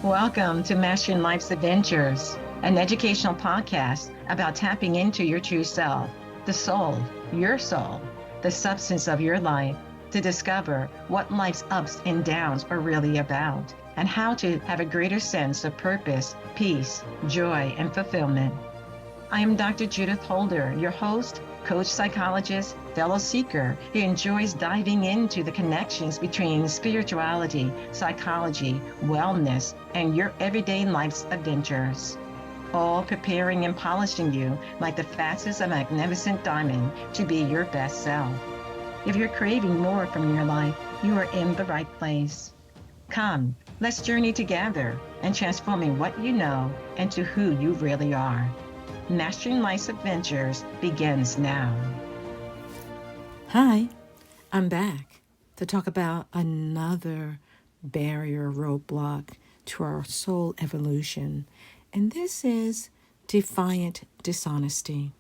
Welcome to Mastering Life's Adventures, an educational podcast about tapping into your true self, the soul, your soul, the substance of your life, to discover what life's ups and downs are really about, and how to have a greater sense of purpose, peace, joy, and fulfillment. I am Dr. Judith Holder, your host, coach, psychologist, fellow seeker who enjoys diving into the connections between spirituality, psychology, wellness, and your everyday life's adventures. All preparing and polishing you like the facets of a magnificent diamond to be your best self. If you're craving more from your life, you are in the right place. Come, let's journey together and transforming what you know into who you really are. Mastering Life's Adventures begins now. Hi, I'm back to talk about another barrier roadblock to our soul evolution, and this is defiant dishonesty.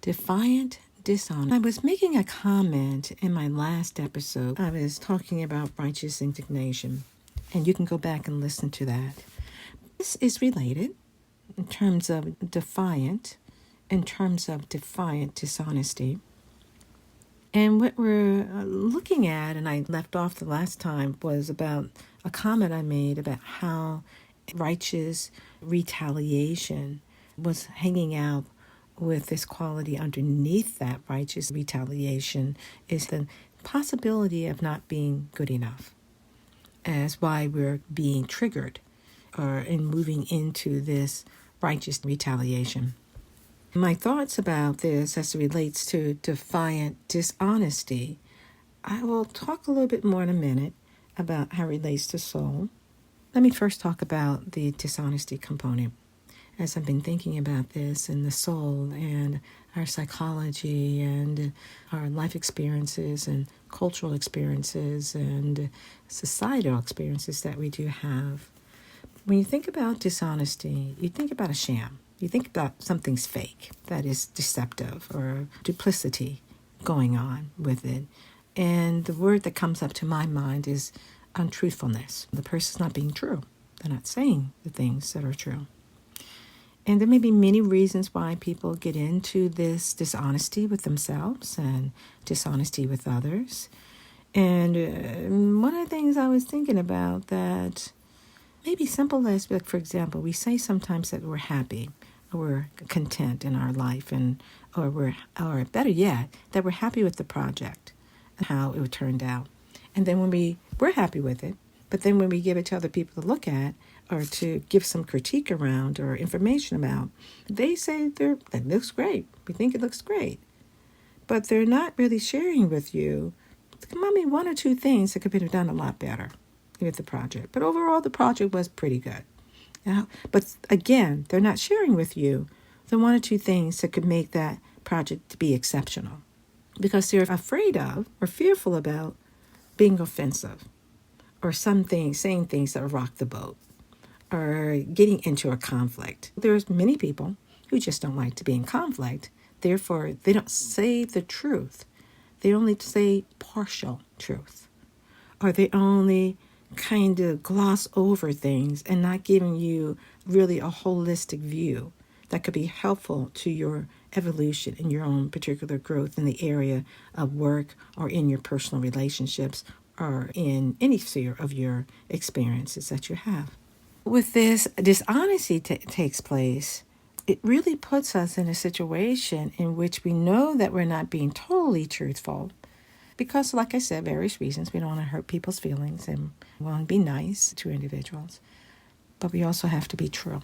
Defiant dishonesty. I was making a comment in my last episode. I was talking about righteous indignation, and you can go back and listen to that. This is related in terms of defiant dishonesty. And what we're looking at, and I left off the last time, was about a comment I made about how righteous retaliation was hanging out with this quality underneath that righteous retaliation is the possibility of not being good enough. As why we're being triggered or in moving into this righteous retaliation. My thoughts about this as it relates to defiant dishonesty, I will talk a little bit more in a minute about how it relates to soul. Let me first talk about the dishonesty component. As I've been thinking about this and the soul and our psychology and our life experiences and cultural experiences and societal experiences that we do have. When you think about dishonesty, you think about a sham. You think about something's fake, that is deceptive or duplicity going on with it. And the word that comes up to my mind is untruthfulness. The person's not being true. They're not saying the things that are true. And there may be many reasons why people get into this dishonesty with themselves and dishonesty with others. And one of the things I was thinking about that maybe simple as, for example, we say sometimes that we're happy or we're content in our life, or better yet, that we're happy with the project and how it turned out. And then when we're happy with it, but then when we give it to other people to look at or to give some critique around or information about, they say that looks great. We think it looks great. But they're not really sharing with you maybe one or two things that could have been done a lot better with the project. But overall, the project was pretty good. But again, they're not sharing with you the one or two things that could make that project to be exceptional because they're afraid of or fearful about being offensive or saying things that rock the boat or getting into a conflict. There's many people who just don't like to be in conflict. Therefore, they don't say the truth. They only say partial truth, or they only kind of gloss over things and not giving you really a holistic view that could be helpful to your evolution in your own particular growth in the area of work or in your personal relationships or in any sphere of your experiences that you have. With this dishonesty takes place, it really puts us in a situation in which we know that we're not being totally truthful. Because, like I said, various reasons. We don't want to hurt people's feelings and we want to be nice to individuals. But we also have to be true.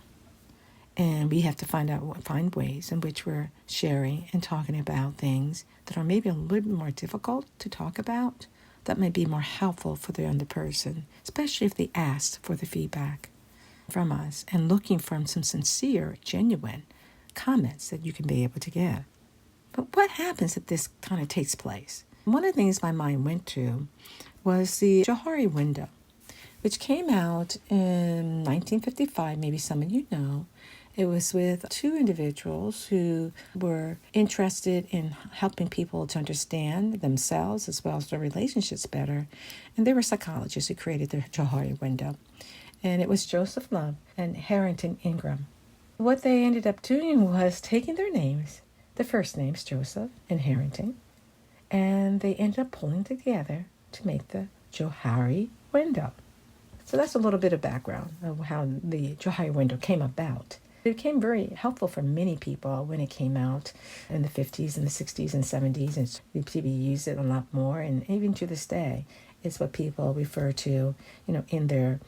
And we have to find ways in which we're sharing and talking about things that are maybe a little bit more difficult to talk about, that may be more helpful for the other person, especially if they ask for the feedback from us and looking for some sincere, genuine comments that you can be able to give. But what happens if this kind of takes place? One of the things my mind went to was the Johari Window, which came out in 1955, maybe some of you know. It was with two individuals who were interested in helping people to understand themselves as well as their relationships better. And they were psychologists who created the Johari Window. and it was Joseph Love and Harrington Ingram. What they ended up doing was taking their names, the first names Joseph and Harrington, and they ended up pulling together to make the Johari Window. So that's a little bit of background of how the Johari Window came about. It became very helpful for many people when it came out in the 50s and the 60s and 70s, and people used it a lot more, and even to this day, it's what people refer to, in their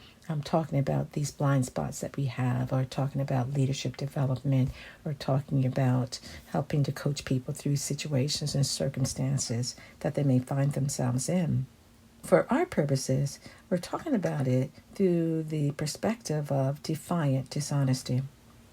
talking about these blind spots that we have, or talking about leadership development, or talking about helping to coach people through situations and circumstances that they may find themselves in. For our purposes, we're talking about it through the perspective of defiant dishonesty.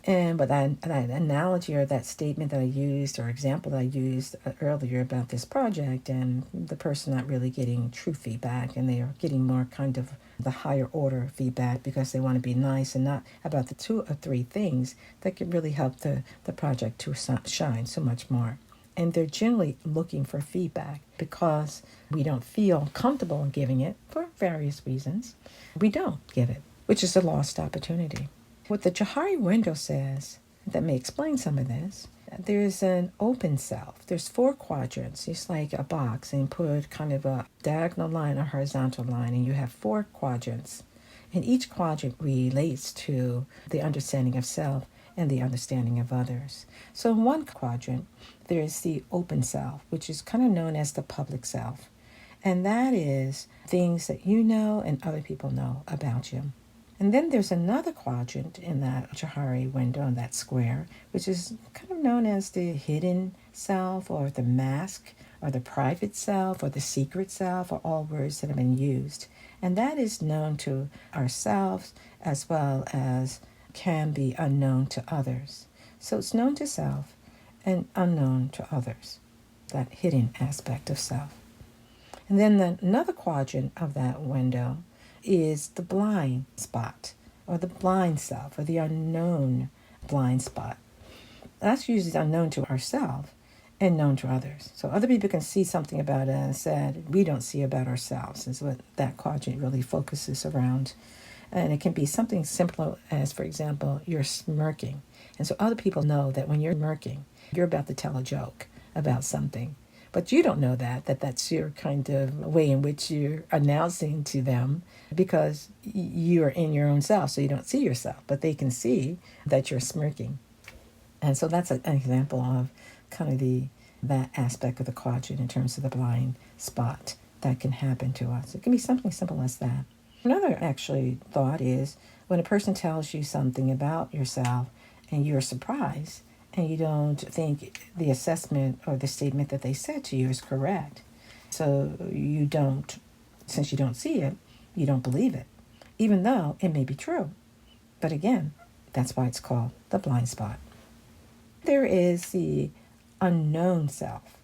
And but that analogy or that statement that I used or example that I used earlier about this project and the person not really getting true feedback, and they are getting more kind of the higher order feedback because they want to be nice and not about the 2 or 3 things that could really help the project to shine so much more. And they're generally looking for feedback because we don't feel comfortable in giving it for various reasons. We don't give it, which is a lost opportunity. What the Johari Window says, that may explain some of this, there's an open self. There's 4 quadrants. It's like a box, and you put kind of a diagonal line, a horizontal line, and you have 4 quadrants. And each quadrant relates to the understanding of self and the understanding of others. So in one quadrant, there is the open self, which is kind of known as the public self. And that is things that you know and other people know about you. And then there's another quadrant in that Johari Window, in that square, which is kind of known as the hidden self, or the mask, or the private self, or the secret self, or all words that have been used. And that is known to ourselves as well as can be unknown to others. So it's known to self and unknown to others, that hidden aspect of self. And then another quadrant of that window is the blind spot, or the blind self, or the unknown blind spot. That's usually unknown to ourselves and known to others. So other people can see something about us that we don't see about ourselves, is what that quadrant really focuses around. And it can be something simple as, for example, you're smirking. And so other people know that when you're smirking, you're about to tell a joke about something. But you don't know that's your kind of way in which you're announcing to them, because you're in your own self, so you don't see yourself, but they can see that you're smirking. And so that's an example of kind of that aspect of the quadrant in terms of the blind spot that can happen to us. It can be something simple as that. Another actually thought is when a person tells you something about yourself and you're surprised, and you don't think the assessment or the statement that they said to you is correct. So you don't, since you don't see it, you don't believe it, even though it may be true. But again, that's why it's called the blind spot. There is the unknown self.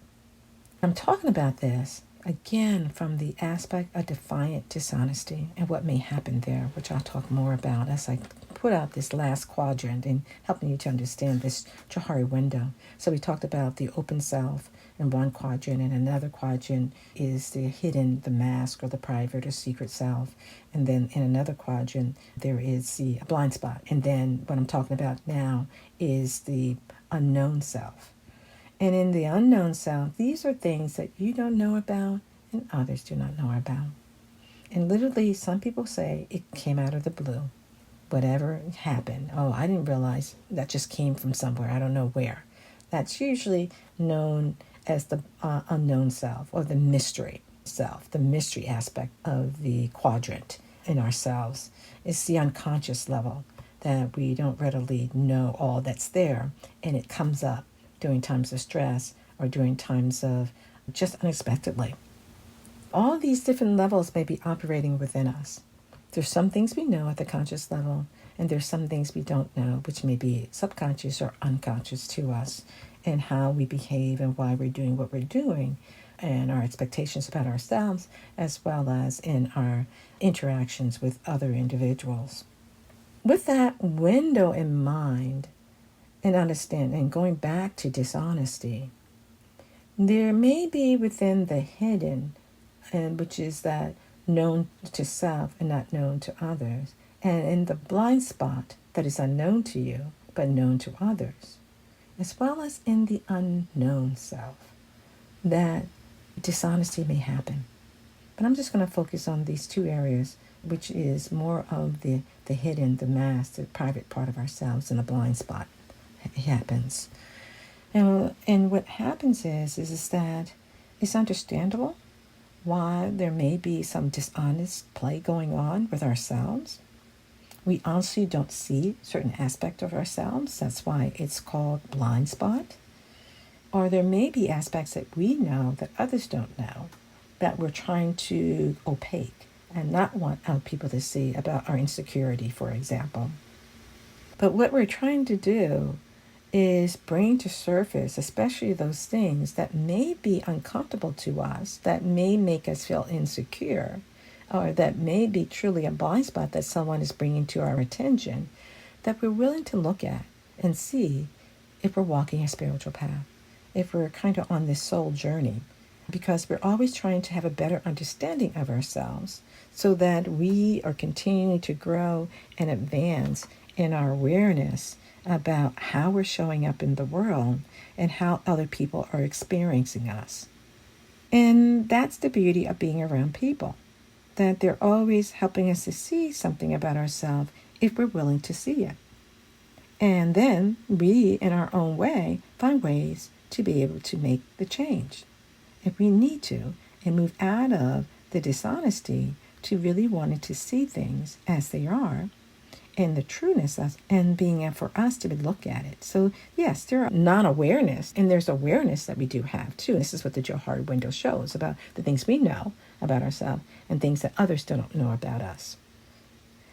I'm talking about this, again, from the aspect of defiant dishonesty and what may happen there, which I'll talk more about as I put out this last quadrant in helping you to understand this Johari Window. So we talked about the open self in one quadrant, and another quadrant is the hidden, the mask, or the private or secret self. And then in another quadrant, there is the blind spot. And then what I'm talking about now is the unknown self. And in the unknown self, these are things that you don't know about and others do not know about. And literally, some people say it came out of the blue. Whatever happened, I didn't realize that just came from somewhere. I don't know where. That's usually known as the unknown self, or the mystery self, the mystery aspect of the quadrant in ourselves. It's the unconscious level that we don't readily know all that's there, and it comes up during times of stress or during times of just unexpectedly. All these different levels may be operating within us. There's some things we know at the conscious level, and there's some things we don't know, which may be subconscious or unconscious to us, and how we behave and why we're doing what we're doing, and our expectations about ourselves, as well as in our interactions with other individuals. With that window in mind, and understanding, going back to dishonesty, there may be within the hidden, and which is that known to self and not known to others, and in the blind spot that is unknown to you but known to others, as well as in the unknown self, that dishonesty may happen. But I'm just going to focus on these two areas, which is more of the hidden, the mask, the private part of ourselves, and the blind spot happens. And what happens is that it's understandable why there may be some dishonest play going on with ourselves. We honestly don't see certain aspects of ourselves. That's why it's called blind spot. Or there may be aspects that we know that others don't know, that we're trying to opaque and not want other people to see, about our insecurity, for example. But what we're trying to do is bring to surface, especially those things that may be uncomfortable to us, that may make us feel insecure, or that may be truly a blind spot that someone is bringing to our attention, that we're willing to look at and see if we're walking a spiritual path, if we're kind of on this soul journey, because we're always trying to have a better understanding of ourselves so that we are continuing to grow and advance in our awareness about how we're showing up in the world and how other people are experiencing us. And that's the beauty of being around people, that they're always helping us to see something about ourselves if we're willing to see it. And then we, in our own way, find ways to be able to make the change if we need to, and move out of the dishonesty to really wanting to see things as they are, and the trueness of, and being able for us to look at it. So yes, there are non-awareness, and there's awareness that we do have too. This is what the Johari Window shows about the things we know about ourselves and things that others don't know about us.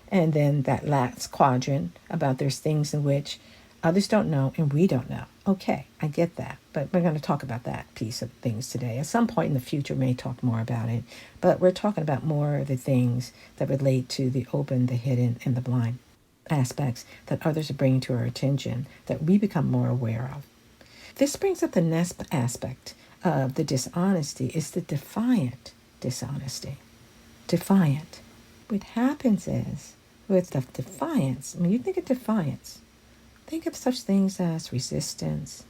And then that last quadrant about there's things in which others don't know and we don't know. Okay, I get that. But we're going to talk about that piece of things today. At some point in the future, we may talk more about it. But we're talking about more of the things that relate to the open, the hidden, and the blind aspects that others are bringing to our attention that we become more aware of. This brings up the next aspect of the dishonesty is the defiant dishonesty. Defiant. What happens is, with the defiance, when you think of defiance, think of such things as resistance,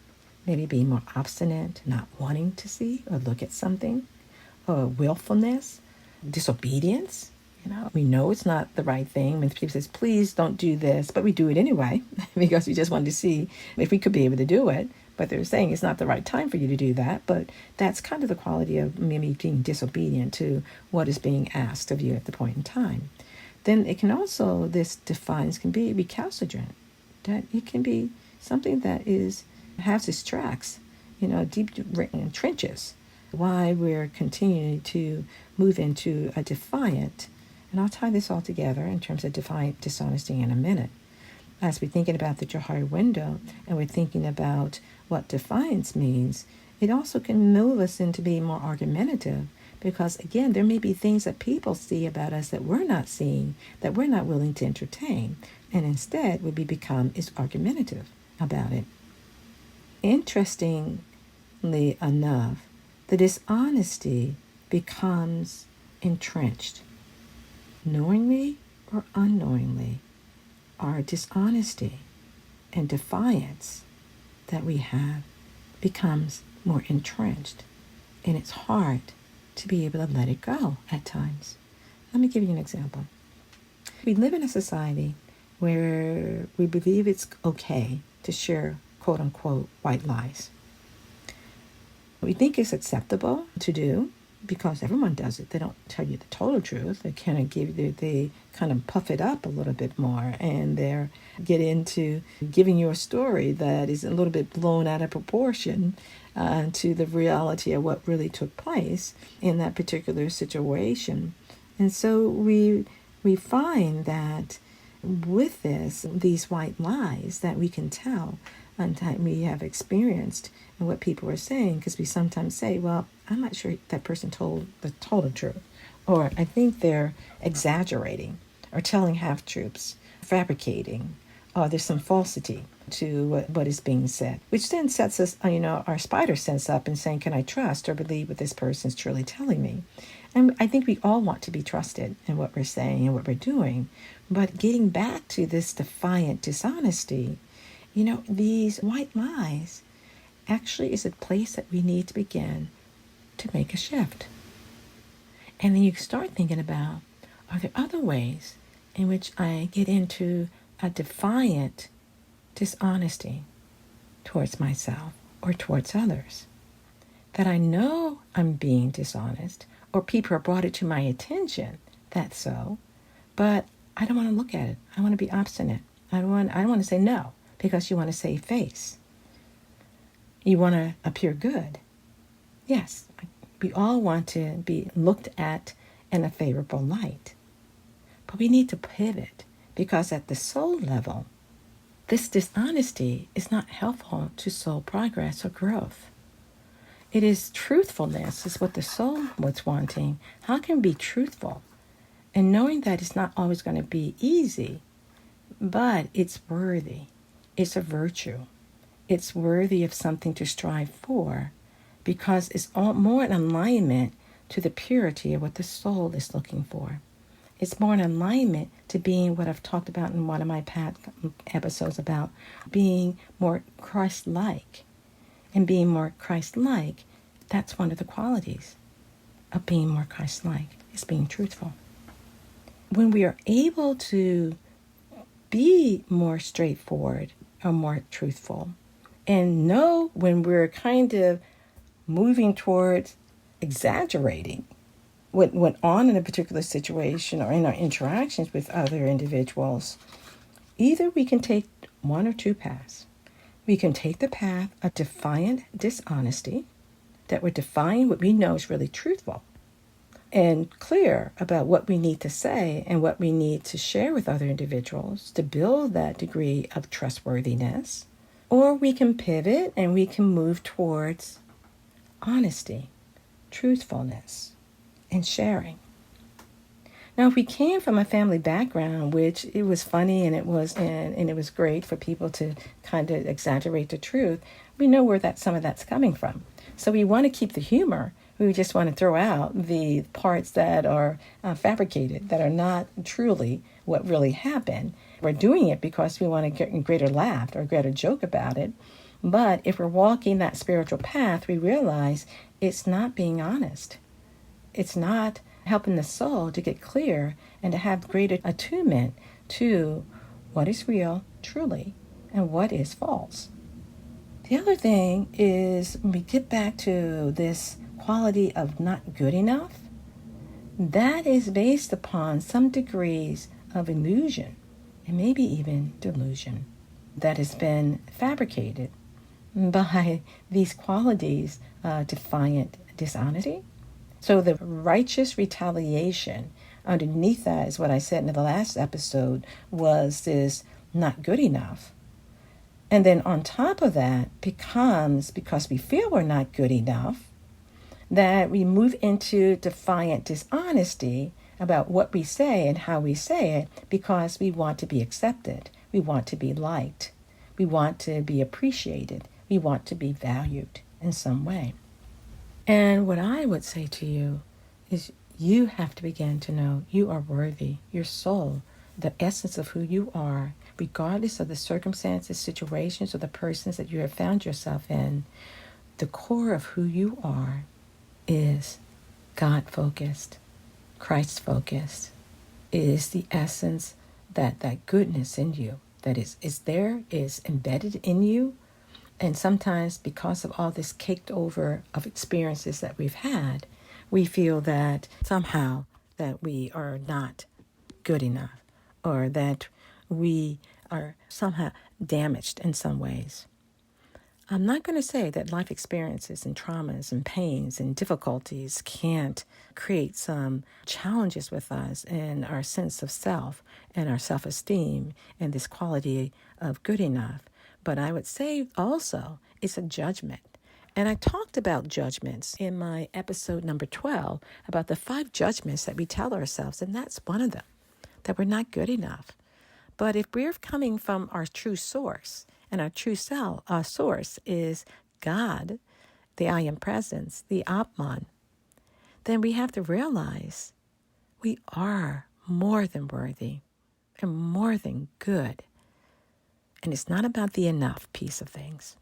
maybe being more obstinate, not wanting to see or look at something, or willfulness, disobedience. We know it's not the right thing. When people say, please don't do this, but we do it anyway because we just wanted to see if we could be able to do it. But they're saying it's not the right time for you to do that. But that's kind of the quality of maybe being disobedient to what is being asked of you at the point in time. Then it can also, this defiance can be recalcitrant. That it can be something that has its tracks, deep in trenches. Why we're continuing to move into a defiant. And I'll tie this all together in terms of defiant dishonesty in a minute. As we're thinking about the Johari Window and we're thinking about what defiance means, it also can move us into being more argumentative because, again, there may be things that people see about us that we're not seeing, that we're not willing to entertain, and instead we become argumentative about it. Interestingly enough, the dishonesty becomes entrenched. Knowingly or unknowingly, our dishonesty and defiance that we have becomes more entrenched, and it's hard to be able to let it go at times. Let me give you an example. We live in a society where we believe it's okay to share quote-unquote white lies. We think it's acceptable to do because everyone does it. They don't tell you the total truth. They kind of puff it up a little bit more, and they get into giving you a story that is a little bit blown out of proportion to the reality of what really took place in that particular situation. And so we find that with these white lies that we can tell and that we have experienced and what people are saying, because we sometimes say, well, I'm not sure that person told the total truth, or I think they're exaggerating or telling half-truths, fabricating, or there's some falsity to what is being said, which then sets us, our spider sense up and saying, can I trust or believe what this person is truly telling me? And I think we all want to be trusted in what we're saying and what we're doing. But getting back to this defiant dishonesty, these white lies actually is a place that we need to begin to make a shift. And then you start thinking about, are there other ways in which I get into a defiant dishonesty towards myself or towards others? That I know I'm being dishonest, or people have brought it to my attention that's so, but I don't want to look at it. I want to be obstinate. I don't want to say no because you want to save face. You want to appear good. Yes, we all want to be looked at in a favorable light. But we need to pivot because at the soul level, this dishonesty is not helpful to soul progress or growth. It is truthfulness is what the soul was wanting. How can we be truthful? And knowing that it's not always going to be easy, but it's worthy. It's a virtue. It's worthy of something to strive for because it's all more in alignment to the purity of what the soul is looking for. It's more in alignment to being what I've talked about in one of my past episodes about being more Christ-like. And being more Christ-like, that's one of the qualities of being more Christ-like, is being truthful. When we are able to be more straightforward or more truthful and know when we're kind of moving towards exaggerating what went on in a particular situation or in our interactions with other individuals, either we can take one or two paths. We can take the path of defiant dishonesty, that we're defying what we know is really truthful and clear about what we need to say and what we need to share with other individuals to build that degree of trustworthiness. Or we can pivot and we can move towards honesty, truthfulness, and sharing. Now, if we came from a family background, which it was funny and it was great for people to kind of exaggerate the truth, we know where some of that's coming from. So we want to keep the humor. We just want to throw out the parts that are fabricated, that are not truly what really happened. We're doing it because we want to get a greater laugh or a greater joke about it. But if we're walking that spiritual path, we realize it's not being honest. It's not helping the soul to get clear and to have greater attunement to what is real, truly, and what is false. The other thing is when we get back to this quality of not good enough, that is based upon some degrees of illusion and maybe even delusion that has been fabricated by these qualities, defiant dishonesty. So the righteous retaliation underneath that is what I said in the last episode was this not good enough. And then on top of that becomes, because we feel we're not good enough, that we move into defiant dishonesty about what we say and how we say it because we want to be accepted. We want to be liked. We want to be appreciated. We want to be valued in some way. And what I would say to you is you have to begin to know you are worthy. Your soul, the essence of who you are, regardless of the circumstances, situations, or the persons that you have found yourself in, the core of who you are is God-focused, Christ-focused. It is the essence that goodness in you that is there, is embedded in you. And sometimes because of all this caked over of experiences that we've had, we feel that somehow that we are not good enough or that we are somehow damaged in some ways. I'm not going to say that life experiences and traumas and pains and difficulties can't create some challenges with us in our sense of self and our self-esteem and this quality of good enough. But I would say also it's a judgment. And I talked about judgments in my episode number 12 about the 5 judgments that we tell ourselves. And that's one of them, that we're not good enough. But if we're coming from our true source, and our true source is God, the I Am Presence, the Atman, then we have to realize we are more than worthy and more than good. And it's not about the enough piece of things.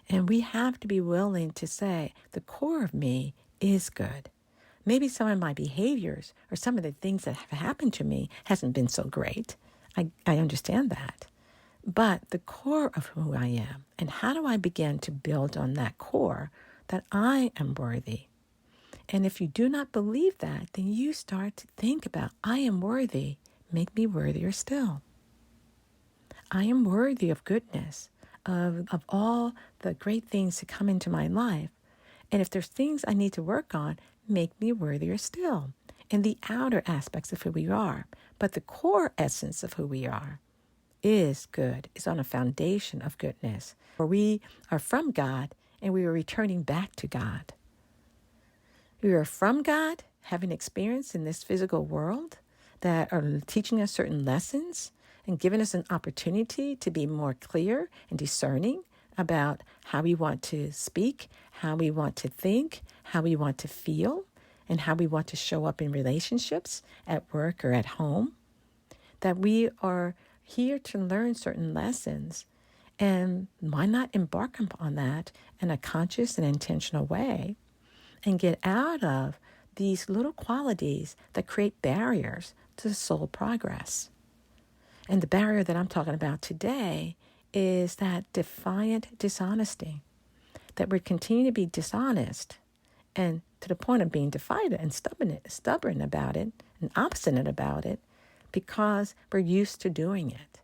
And we have to be willing to say the core of me is good. Maybe some of my behaviors or some of the things that have happened to me hasn't been so great. I understand that. But the core of who I am, and how do I begin to build on that core that I am worthy? And if you do not believe that, then you start to think about, I am worthy, make me worthier still. I am worthy of goodness, of all the great things that come into my life. And if there's things I need to work on, make me worthier still. And the outer aspects of who we are. But the core essence of who we are is good, is on a foundation of goodness, where we are from God and we are returning back to God. We are from God, having experience in this physical world that are teaching us certain lessons and giving us an opportunity to be more clear and discerning about how we want to speak, how we want to think, how we want to feel, and how we want to show up in relationships at work or at home. That we are here to learn certain lessons, and why not embark upon that in a conscious and intentional way and get out of these little qualities that create barriers to soul progress. And the barrier that I'm talking about today is that defiant dishonesty, that we continue to be dishonest and to the point of being defiant and stubborn about it and obstinate about it because we're used to doing it.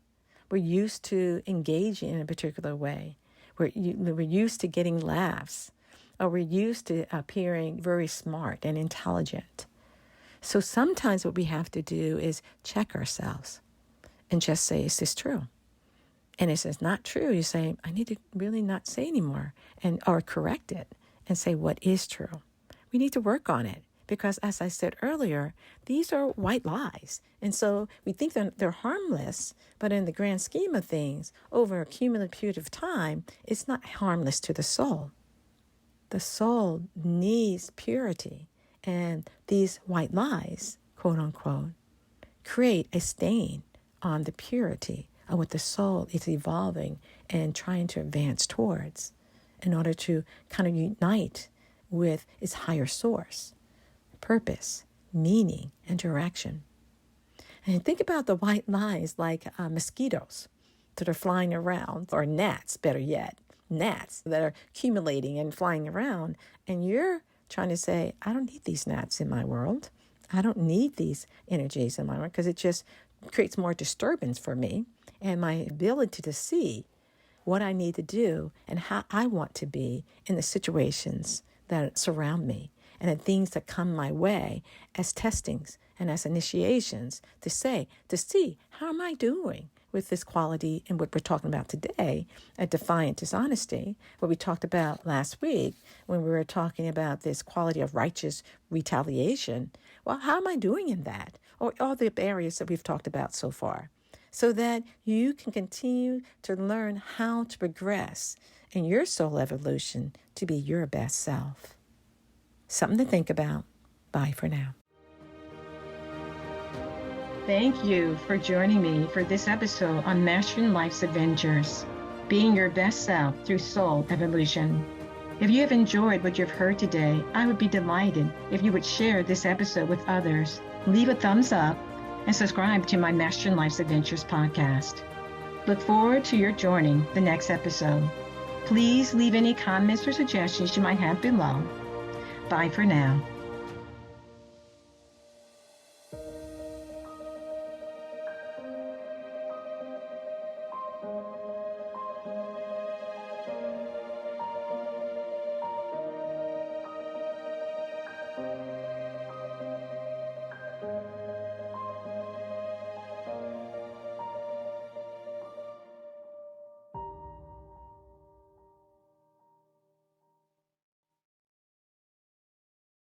We're used to engaging in a particular way. We're used to getting laughs, or we're used to appearing very smart and intelligent. So sometimes what we have to do is check ourselves and just say, is this true? And if it's not true, you say, I need to really not say anymore, or correct it and say what is true. We need to work on it because, as I said earlier, these are white lies. And so we think that they're harmless, but in the grand scheme of things, over a cumulative period of time, it's not harmless to the soul. The soul needs purity, and these white lies, quote unquote, create a stain on the purity of what the soul is evolving and trying to advance towards in order to kind of unite with its higher source, purpose, meaning, and direction. And think about the white lies like mosquitoes that are flying around, or gnats, better yet, gnats that are accumulating and flying around. And you're trying to say, I don't need these gnats in my world. I don't need these energies in my world because it just creates more disturbance for me and my ability to see what I need to do and how I want to be in the situations that surround me and the things that come my way as testings and as initiations to see how am I doing with this quality and what we're talking about today, a defiant dishonesty, what we talked about last week when we were talking about this quality of righteous retaliation. Well, how am I doing in that? Or all the areas that we've talked about so far, so that you can continue to learn how to progress in your soul evolution to be your best self. Something to think about. Bye for now. Thank you for joining me for this episode on Mastering Life's Adventures, being your best self through soul evolution. If you have enjoyed what you've heard today, I would be delighted if you would share this episode with others, leave a thumbs up, and subscribe to my Mastering Life's Adventures podcast. Look forward to your joining the next episode. Please leave any comments or suggestions you might have below. Bye for now.